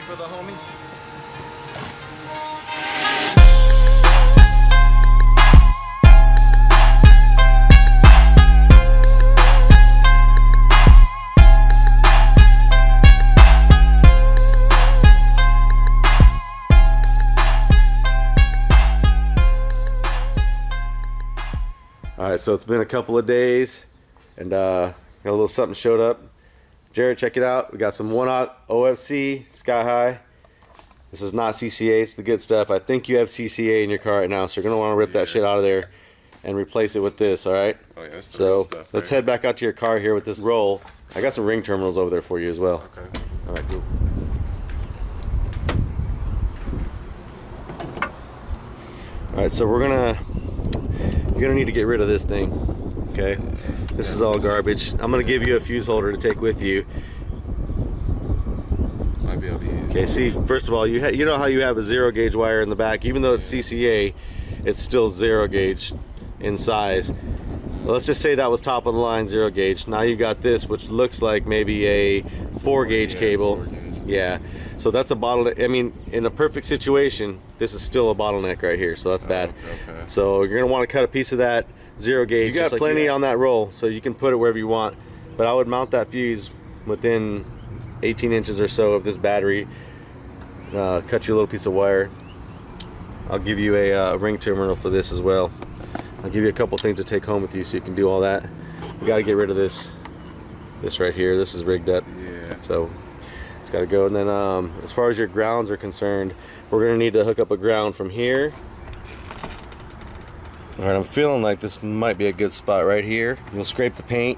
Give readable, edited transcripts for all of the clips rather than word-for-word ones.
for the homie. Alright, so it's been a couple of days and got a little something showed up. Jared, check it out. We got some 1-aught OFC Sky High. This is not CCA, it's the good stuff. I think you have CCA in your car right now, so you're going to want to rip that shit out of there and replace it with this, alright? Oh, yeah, that's the real stuff, let's head back out to your car here with this roll. I got some ring terminals over there for you as well. Okay. Alright, cool. Alright, so you're gonna need to get rid of this thing. Okay, this is all garbage. I'm gonna give you a fuse holder to take with you. Might be able to use. Okay, see, first of all, you know how you have a 0 gauge wire in the back, even though it's CCA, it's still 0 gauge in size. Well, let's just say that was top of the line 0 gauge. Now you got this, which looks like maybe a 4 gauge cable. 4 gauge. Yeah, so that's a bottleneck. I mean, in a perfect situation, this is still a bottleneck right here, so that's bad. Okay. So you're gonna want to cut a piece of that 0 gauge. You got plenty on that roll, so you can put it wherever you want. But I would mount that fuse within 18 inches or so of this battery. Cut you a little piece of wire. I'll give you a ring terminal for this as well. I'll give you a couple things to take home with you so you can do all that. You got to get rid of this right here. This is rigged up. Yeah. So it's got to go. And then as far as your grounds are concerned, we're going to need to hook up a ground from here. Alright, I'm feeling like this might be a good spot right here. You'll scrape the paint.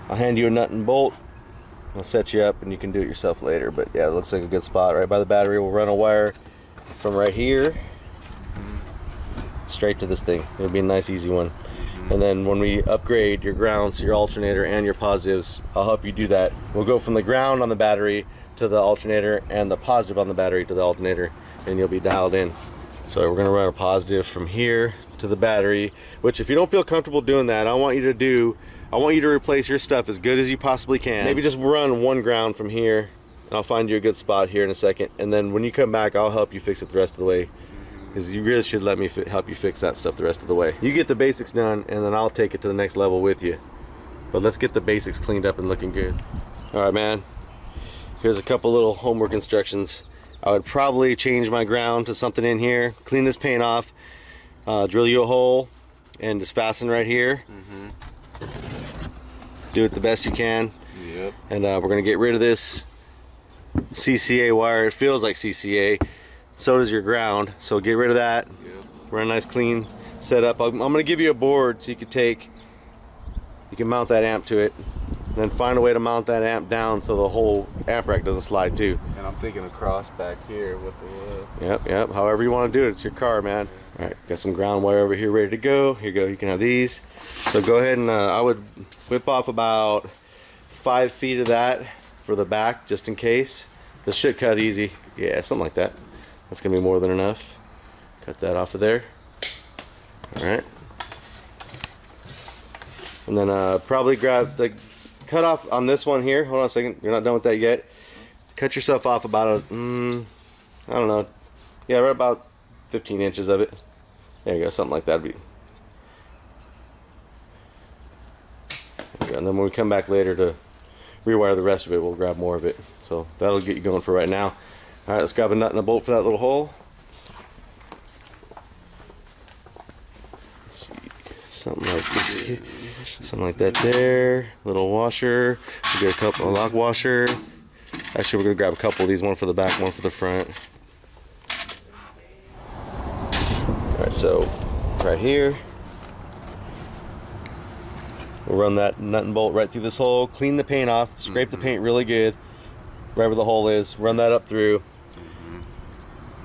I'll hand you a nut and bolt. I'll set you up and you can do it yourself later. But yeah, it looks like a good spot right by the battery. We'll run a wire from right here straight to this thing. It'll be a nice easy one. And then when we upgrade your grounds, your alternator and your positives, I'll help you do that. We'll go from the ground on the battery to the alternator and the positive on the battery to the alternator, and you'll be dialed in. So we're gonna run a positive from here to the battery, which if you don't feel comfortable doing that, I want you to replace your stuff as good as you possibly can. Maybe just run one ground from here, and I'll find you a good spot here in a second. And then when you come back, I'll help you fix it the rest of the way, because you really should let me help you fix that stuff the rest of the way. You get the basics done, and then I'll take it to the next level with you. But let's get the basics cleaned up and looking good. All right, man. Here's a couple little homework instructions. I would probably change my ground to something in here, clean this paint off, drill you a hole, and just fasten right here. Do it the best you can. Yep. And we're gonna get rid of this CCA wire. It feels like CCA. So does your ground. So get rid of that. Yep. Run a nice clean setup. I'm gonna give you a board so you can mount that amp to it. And then find a way to mount that amp down so the whole amp rack doesn't slide too. And I'm thinking a cross back here with the Yep. However you want to do it, it's your car, man. All right, got some ground wire over here ready to go. Here you go. You can have these. So go ahead and I would whip off about 5 feet of that for the back, just in case. This should cut easy. Yeah, something like that. That's gonna be more than enough. Cut that off of there. All right. And then probably grab the cut off on this one here. Hold on a second. You're not done with that yet. Cut yourself off about I don't know. Yeah, right about 15 inches of it. There you go. Something like that. There you go. And then when we come back later to rewire the rest of it, we'll grab more of it. So that'll get you going for right now. All right, let's grab a nut and a bolt for that little hole. Let's see. Something like this here. Something like that there. Little washer. We get a lock washer. Actually, we're gonna grab a couple of these. One for the back, one for the front. All right, so right here, we'll run that nut and bolt right through this hole. Clean the paint off. Scrape the paint really good, right where the hole is. Run that up through.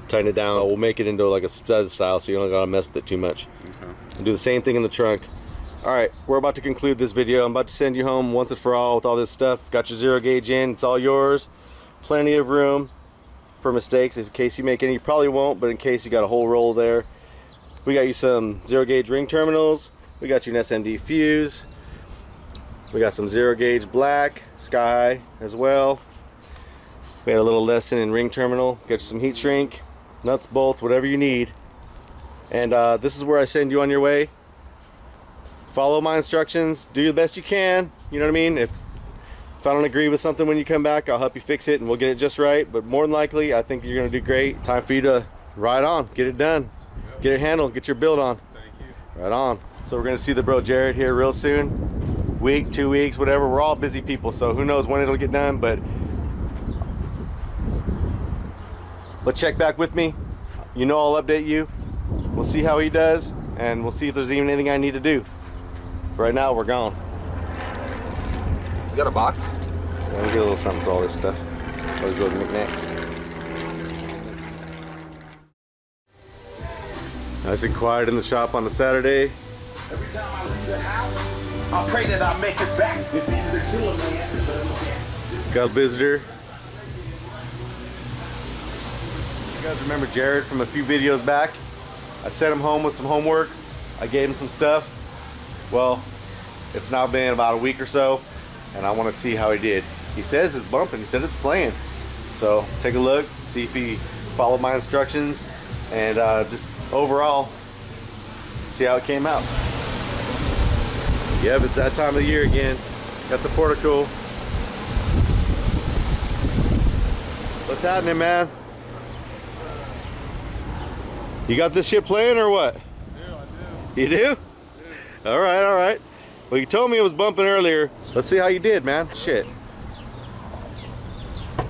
Tighten it down. We'll make it into like a stud style, so you don't gotta mess with it too much. Okay. And do the same thing in the trunk. Alright, we're about to conclude this video. I'm about to send you home once and for all with all this stuff. Got your 0 gauge in, it's all yours. Plenty of room for mistakes in case you make any. You probably won't, but in case you got a whole roll there. We got you some 0 gauge ring terminals. We got you an SMD fuse. We got some 0 gauge black, sky as well. We had a little lesson in ring terminal. Get you some heat shrink, nuts, bolts, whatever you need. And this is where I send you on your way. Follow my instructions, do the best you can, you know what I mean? If I don't agree with something when you come back, I'll help you fix it and we'll get it just right. But more than likely, I think you're gonna do great. Time for you to ride on, get it done, get it handled, get your build on. Thank you. Right on. So we're gonna see the bro Jared here real soon. Week, 2 weeks, whatever. We're all busy people, so who knows when it'll get done, but check back with me. You know I'll update you. We'll see how he does, and we'll see if there's even anything I need to do. Right now, we're gone. You got a box? Yeah, we'll get a little something for all this stuff. All these little knickknacks. Nice and quiet in the shop on a Saturday. Every time I leave the house, I pray that I make it back. It's easy to kill a man. Got a visitor. You guys remember Jared from a few videos back? I sent him home with some homework. I gave him some stuff. Well, it's now been about a week or so, and I want to see how he did. He says it's bumping. He said it's playing. So take a look, see if he followed my instructions, and just overall, see how it came out. Yep, it's that time of the year again. Got the portico. What's happening, man? You got this shit playing or what? Yeah, I do. You do? Yeah. All right, all right. Well, you told me it was bumping earlier. Let's see how you did, man. Shit. All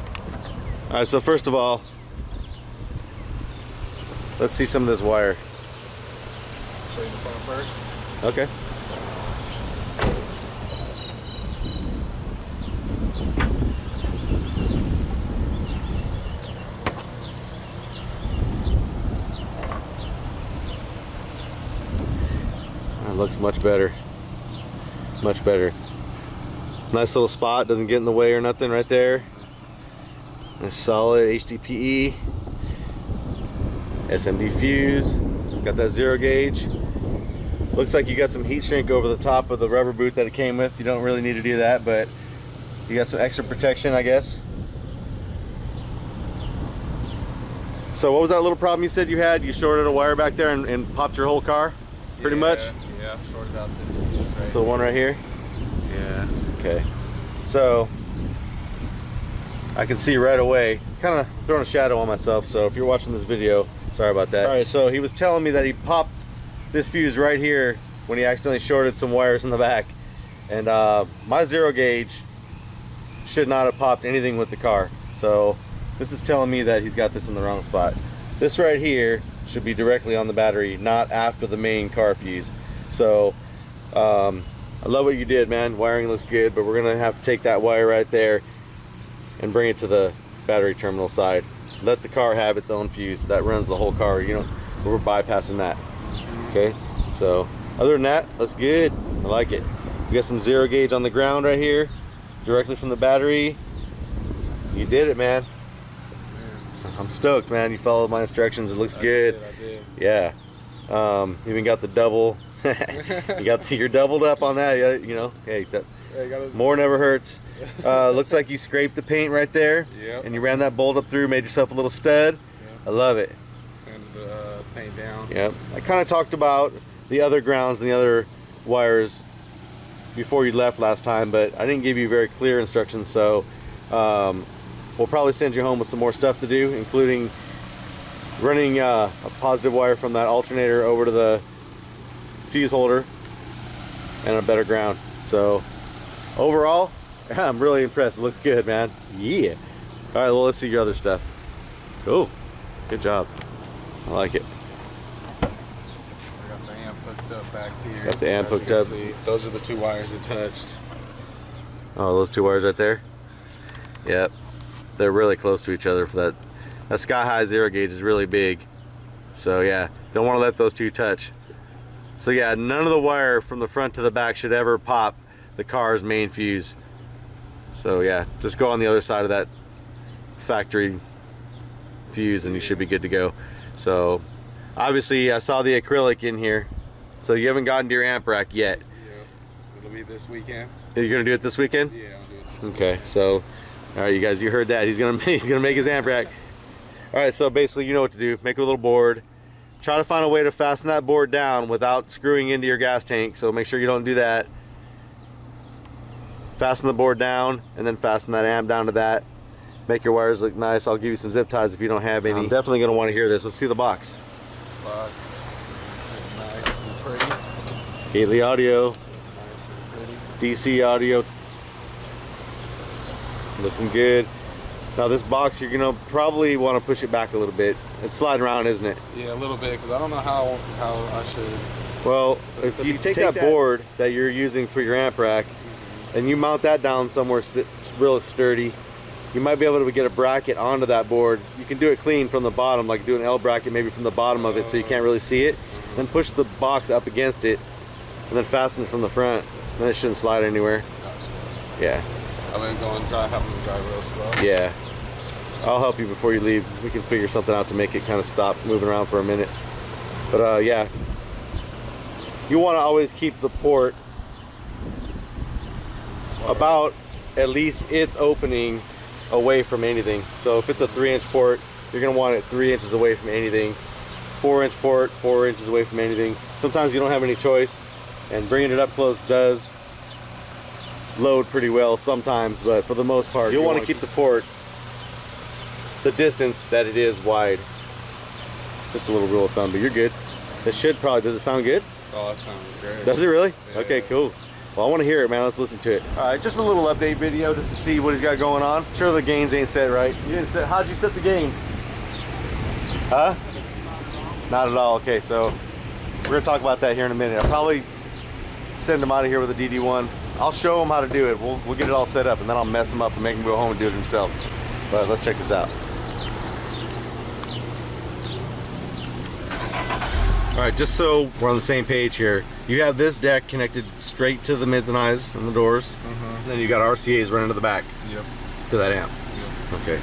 right, so first of all, let's see some of this wire. Show you the front first. Okay. It looks much better. Much better. Nice little spot, doesn't get in the way or nothing right there. Nice solid HDPE. SMD fuse. Got that 0 gauge. Looks like you got some heat shrink over the top of the rubber boot that it came with. You don't really need to do that, but you got some extra protection, I guess. So what was that little problem you said you had? You shorted a wire back there and popped your whole car? Pretty much? Yeah, I shorted out this fuse right So the one right here? Yeah. Okay. So I can see right away. It's kind of throwing a shadow on myself, so if you're watching this video, sorry about that. All right, so he was telling me that he popped this fuse right here when he accidentally shorted some wires in the back. And my 0 gauge should not have popped anything with the car. So this is telling me that he's got this in the wrong spot. This right here should be directly on the battery, not after the main car fuse. So I love what you did, man. Wiring looks good, but we're gonna have to take that wire right there and bring it to the battery terminal side. Let the car have its own fuse that runs the whole car. You know, we're bypassing that. Okay, so other than that, looks good. I like it. We got some 0 gauge on the ground right here, directly from the battery. You did it, man. I'm stoked, man. You followed my instructions. It looks good. I did. Yeah. Even got the double. You're doubled up on that. You know, hey, that more never hurts. Looks like you scraped the paint right there. Yep. And you ran that bolt up through, made yourself a little stud. Yep. I love it. Sanded the paint down. Yep. I kind of talked about the other grounds and the other wires before you left last time, but I didn't give you very clear instructions, so we'll probably send you home with some more stuff to do, including running a positive wire from that alternator over to the fuse holder and a better ground. So overall, I'm really impressed. It looks good, man. Yeah. All right, well, let's see your other stuff. Cool. Good job. I like it. I got the amp hooked up back here. Got the amp As you hooked can up. see, those are the 2 wires that touched. Oh, those 2 wires right there? Yep. They're really close to each other for that. That sky high 0 gauge is really big. So yeah, don't want to let those 2 touch. So yeah, none of the wire from the front to the back should ever pop the car's main fuse. So yeah, just go on the other side of that factory fuse and you should be good to go. So obviously I saw the acrylic in here. So you haven't gotten to your amp rack yet. Yeah. It'll be this weekend. Are you gonna do it this weekend? Yeah, I'll do it this Okay, so All right, you guys, you heard that. He's gonna make his amp rack. All right, so basically, you know what to do. Make a little board. Try to find a way to fasten that board down without screwing into your gas tank. So make sure you don't do that. Fasten the board down, and then fasten that amp down to that. Make your wires look nice. I'll give you some zip ties if you don't have any. I'm definitely gonna want to hear this. Let's see the box. Box. Nice and pretty. Gately audio. Nice and pretty. DC audio. Looking good. Now this box, you're gonna probably want to push it back a little bit. It's sliding around, isn't it? Yeah, a little bit, because I don't know how I should. Well, if you take that board that you're using for your amp rack and you mount that down somewhere real sturdy, you might be able to get a bracket onto that board. You can do it clean from the bottom, like do an L bracket maybe from the bottom of it so you can't really see it. Then push the box up against it and then fasten it from the front. Then it shouldn't slide anywhere. Gotcha. Yeah. I've been having to drive real slow. Yeah. I'll help you before you leave. We can figure something out to make it kind of stop moving around for a minute. But yeah. You want to always keep the port about at least its opening away from anything. So if it's a 3-inch port, you're going to want it 3 inches away from anything. 4-inch port, 4 inches away from anything. Sometimes you don't have any choice, and bringing it up close does load pretty well sometimes, but for the most part you'll want to keep the port the distance that it is wide. Just a little rule of thumb, but you're good. It should probably, does it sound good? Oh, that sounds great. Does it really? Yeah. Okay, cool. Well, I want to hear it, man. Let's listen to it. All right, just a little update video just to see what he's got going on. Sure, the gains ain't set right. You didn't set, how'd you set the gains? Huh? Not at all. Okay, so we're gonna talk about that here in a minute. I'll probably send him out of here with a DD1. I'll show him how to do it. We'll get it all set up, and then I'll mess him up and make him go home and do it himself. But let's check this out. All right, just so we're on the same page here, you have this deck connected straight to the mids and highs and the doors. And then you got RCA's running to the back. Yep. To that amp. Yep. Okay.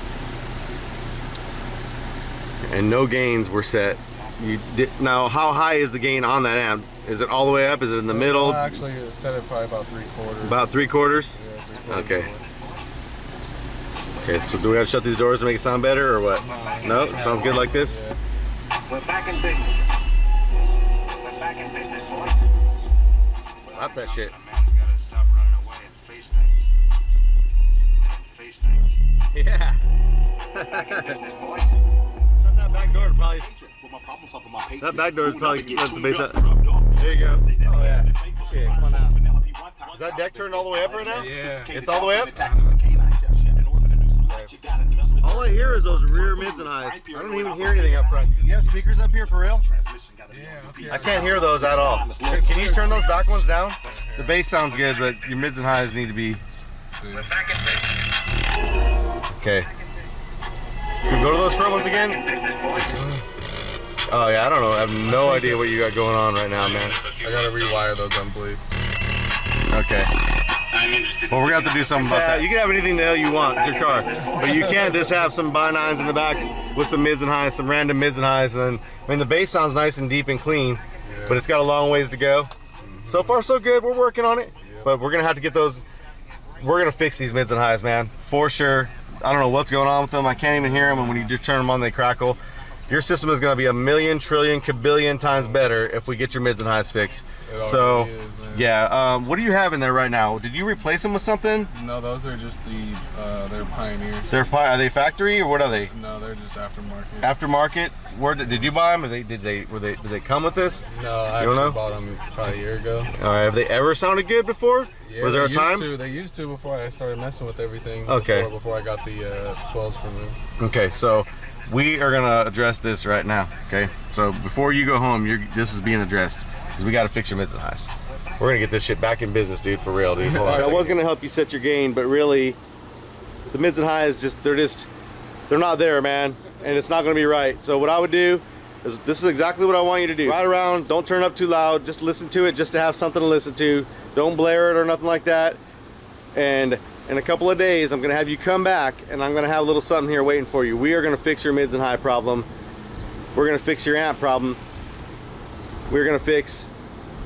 And no gains were set. You did, now, how high is the gain on that amp? Is it all the way up? Is it in the middle? Actually, it set it probably about 3/4. About 3/4? Yeah, 3/4. Okay. Okay, so do we have to shut these doors to make it sound better, or what? No? It sounds good like this? Yeah. We're back in business. We're back in business, boys. Stop that shit. A man's gotta stop running away and face things. Face things. Yeah. Back in business, boys. Shut that back door, probably. That back door is probably lets the bass out. There you go. Oh yeah. Okay, come on out. Is that deck turned all the way up right now? Yeah. It's all the way up? All I hear is those rear mids and highs. I don't even hear anything up front. Do you have speakers up here for real? Yeah. I can't hear those at all. Can you turn those back ones down? The bass sounds good, but your mids and highs need to be... See. Okay. Can we go to those front ones again? Oh yeah, I don't know. I have no idea what you got going on right now, man. I gotta rewire those, I believe. Okay. Well, we're gonna have to do something about that. You can have anything the hell you want. It's your car, but you can't just have some bi-nines in the back with some mids and highs, some random mids and highs. And then, I mean, the bass sounds nice and deep and clean, but it's got a long ways to go. So far, so good. We're working on it, but we're gonna have to get those. We're gonna fix these mids and highs, man, for sure. I don't know what's going on with them. I can't even hear them, and when you just turn them on, they crackle. Your system is going to be a million, trillion, kabillion times better if we get your mids and highs fixed. So, yeah. What do you have in there right now? Did you replace them with something? No, those are just the they're Pioneers. Are they factory or what are they? No, they're just aftermarket. Aftermarket? Where did you buy them? Did they come with this? No, I actually bought them probably a year ago. All right. Have they ever sounded good before? Yeah, was there a time? They used to before I started messing with everything. Okay. Before I got the 12s from them. Okay, so we are gonna address this right now. Okay, so before you go home, this is being addressed because we got to fix your mids and highs. We're gonna get this shit back in business, dude, for real, dude. I was gonna help you set your gain, but really, the mids and highs they're not there, man, and it's not gonna be right. So what I would do is, this is exactly what I want you to do. Ride around, don't turn up too loud, just listen to it, just to have something to listen to. Don't blare it or nothing like that. And in a couple of days, I'm gonna have you come back, and I'm gonna have a little something here waiting for you. We are gonna fix your mids and high problem. We're gonna fix your amp problem. We're gonna fix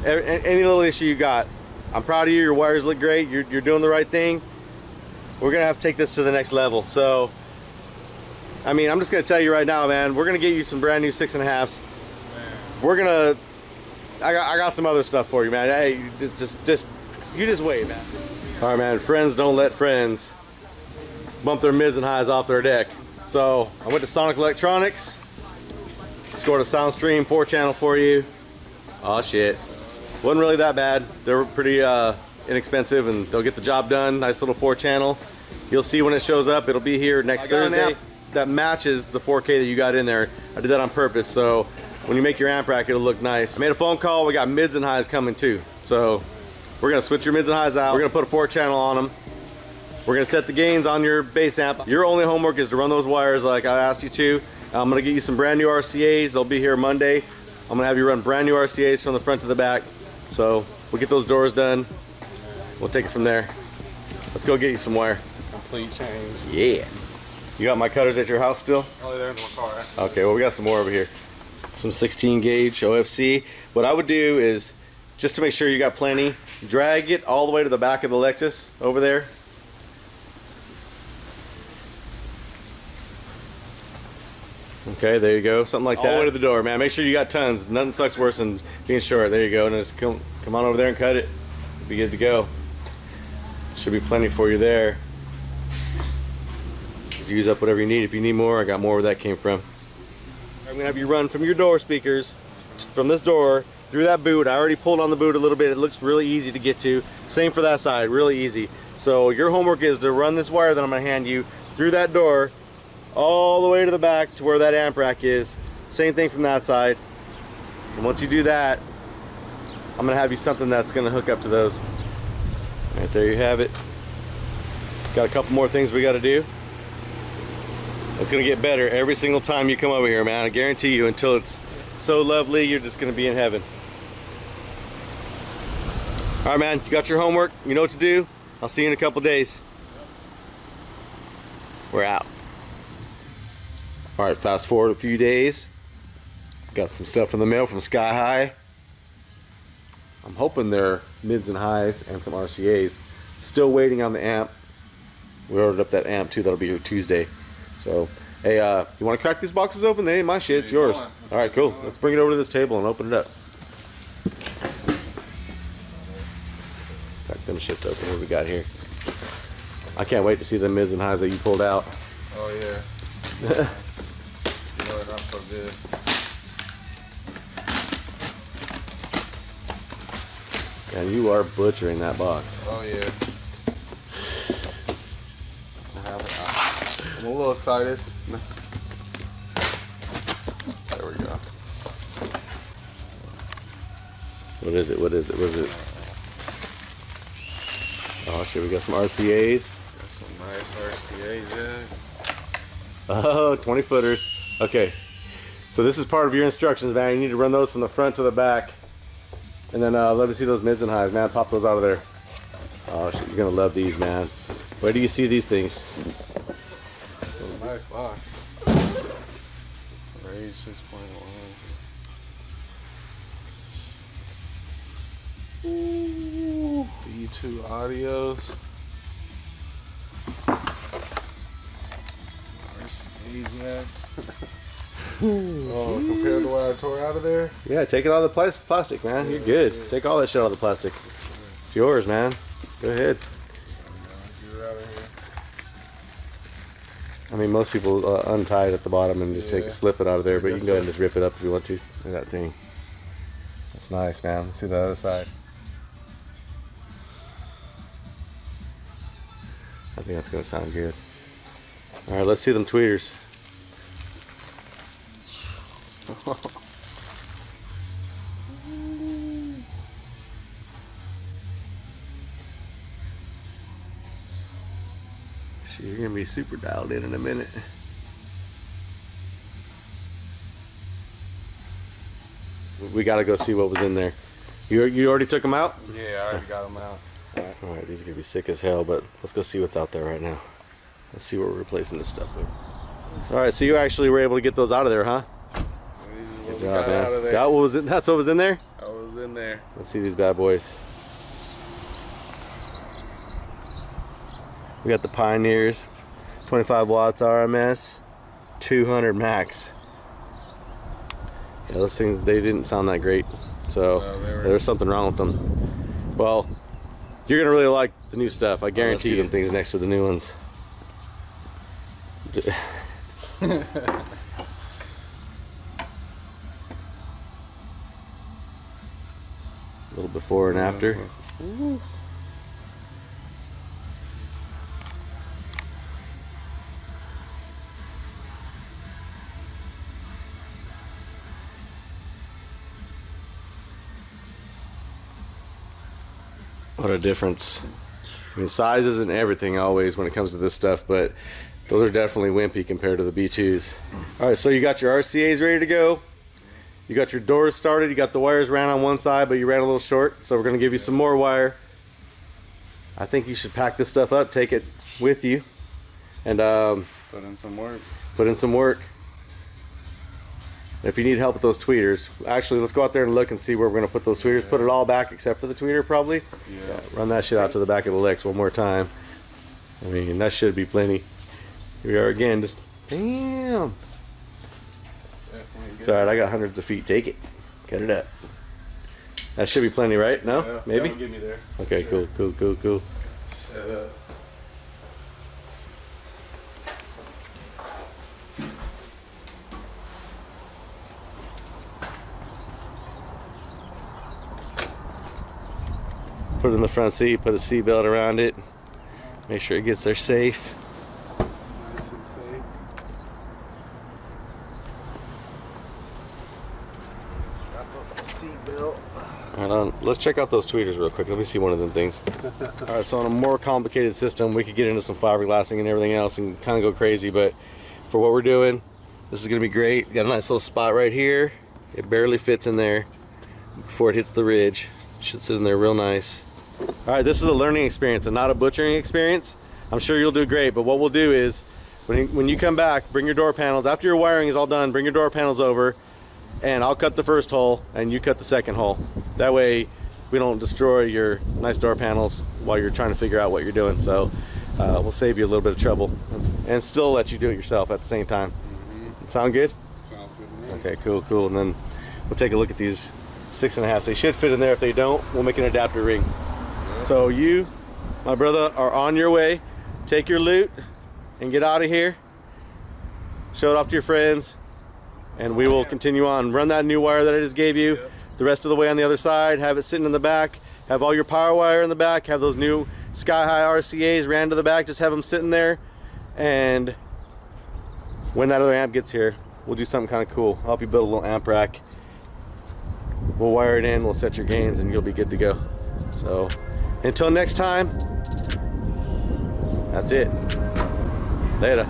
any little issue you got. I'm proud of you. Your wires look great. You're doing the right thing. we're gonna have to take this to the next level. So, I mean, I'm just gonna tell you right now, man, we're gonna get you some brand new 6.5s. We're gonna, I got some other stuff for you, man. Hey, you just wait, man. All right, man, friends don't let friends bump their mids and highs off their deck. So I went to Sonic Electronics, scored a Soundstream 4-channel for you. Oh shit, wasn't really that bad. They were pretty inexpensive and they'll get the job done. Nice little 4-channel. You'll see when it shows up. It'll be here next Thursday. That matches the 4K that you got in there. I did that on purpose, so when you make your amp rack, it'll look nice. I made a phone call. We got mids and highs coming too. So we're gonna switch your mids and highs out. We're gonna put a 4-channel on them. We're gonna set the gains on your bass amp. Your only homework is to run those wires like I asked you to. I'm gonna get you some brand new RCAs. They'll be here Monday. I'm gonna have you run brand new RCAs from the front to the back. So we'll get those doors done. We'll take it from there. Let's go get you some wire. Complete change. Yeah. You got my cutters at your house still? Oh, they're in my car. Okay, well we got some more over here. Some 16 gauge OFC. What I would do is, just to make sure you got plenty, drag it all the way to the back of the Lexus over there. Okay, there you go, something like that. All the way to the door, man. Make sure you got tons. Nothing sucks worse than being short. There you go, and just come on over there and cut it. Be good to go. Should be plenty for you there. Just use up whatever you need. If you need more, I got more where that came from. I'm gonna have you run from your door speakers, from this door, through that boot. I already pulled on the boot a little bit. It looks really easy to get to. Same for that side, really easy. So your homework is to run this wire that I'm gonna hand you through that door, all the way to the back to where that amp rack is. Same thing from that side. And once you do that, I'm gonna have you something that's gonna hook up to those. Right there you have it. Got a couple more things we gotta do. It's gonna get better every single time you come over here, man. I guarantee you, until it's so lovely, you're just gonna be in heaven. All right, man, you got your homework. You know what to do. I'll see you in a couple days. We're out. All right, fast forward a few days. Got some stuff in the mail from Sky High. I'm hoping they're mids and highs and some RCAs. Still waiting on the amp. We ordered up that amp too. That'll be here Tuesday. So, hey, you want to crack these boxes open? They ain't my shit. It's yours. All right, cool. Let's bring it over to this table and open it up. Crack them shits open. What we got here? I can't wait to see the mids and highs that you pulled out. Oh yeah. Lord, I'm so good. And you are butchering that box. Oh yeah. I'm a little excited. There we go. What is it? What is it? What is it? Oh shit, we got some RCAs. Got some nice RCAs, yeah. Oh, 20 footers. Okay. So this is part of your instructions, man. You need to run those from the front to the back. And then let me see those mids and highs, man. Pop those out of there. Oh shit, you're gonna love these, man. Where do you see these things? Nice box. Rage 6.1. Ooh, B2 audios. Oh, compared to what I tore out of there? Yeah, take it out of the plastic, man. You're good. Take all that shit out of the plastic. It's yours, man. Go ahead. Get it out of here. I mean, most people untie it at the bottom and just slip it out of there, but you can go ahead and just rip it up if you want to. Look at that thing. That's nice, man. Let's see the other side. I think that's gonna sound good. All right, let's see them tweeters. Shit, you're gonna be super dialed in a minute. We gotta go see what was in there. You already took them out? Yeah, I already got them out. All right, these are gonna be sick as hell, but let's go see what's out there right now. Let's see what we're replacing this stuff with. All right, so you actually were able to get those out of there, huh? Good job, man. Out of there. Got what was it? That's what was in there? I was in there. Let's see these bad boys. We got the Pioneers, 25 watts RMS, 200 max. Yeah, those things, they didn't sound that great. So there's something wrong with them. Well, you're gonna really like the new stuff. I guarantee you. Them things next to the new ones. A little before and after. Ooh. What a difference. I mean, size isn't everything always when it comes to this stuff, but those are definitely wimpy compared to the B2s. All right, so you got your RCAs ready to go. You got your doors started. You got the wires ran on one side, but you ran a little short, so we're gonna give you some more wire. I think you should pack this stuff up, take it with you, and put in some work. Put in some work. If you need help with those tweeters, actually, let's go out there and look and see where we're gonna put those tweeters. Yeah. Put it all back except for the tweeter, probably. Yeah. Run that shit out to the back of the Lex one more time. I mean, that should be plenty. Here we are again, just damn. It's alright, I got hundreds of feet. Take it. Cut it up. That should be plenty, right? No? Yeah, maybe? That'll get me there. Okay, sure. Cool. Set up. Put it in the front seat, put a seat belt around it. Make sure it gets there safe. Nice and safe. Seatbelt. Hold on, let's check out those tweeters real quick. Let me see one of them things. Alright, so on a more complicated system, we could get into some fiberglassing and everything else and kind of go crazy, but for what we're doing, this is going to be great. Got a nice little spot right here. It barely fits in there before it hits the ridge. Should sit in there real nice. Alright, this is a learning experience and not a butchering experience. I'm sure you'll do great, but what we'll do is when you come back, bring your door panels. After your wiring is all done, bring your door panels over and I'll cut the first hole and you cut the second hole. That way we don't destroy your nice door panels while you're trying to figure out what you're doing. So we'll save you a little bit of trouble and still let you do it yourself at the same time. Sound good? Sounds good to me. Okay, cool. And then we'll take a look at these 6.5s. They should fit in there. If they don't, we'll make an adapter ring. So you, my brother, are on your way. Take your loot and get out of here. Show it off to your friends, and we will continue on. Run that new wire that I just gave you the rest of the way on the other side. Have it sitting in the back. Have all your power wire in the back. Have those new sky-high RCAs ran to the back. Just have them sitting there. And when that other amp gets here, we'll do something kind of cool. I'll help you build a little amp rack. We'll wire it in, we'll set your gains, and you'll be good to go. So until next time, that's it. Later.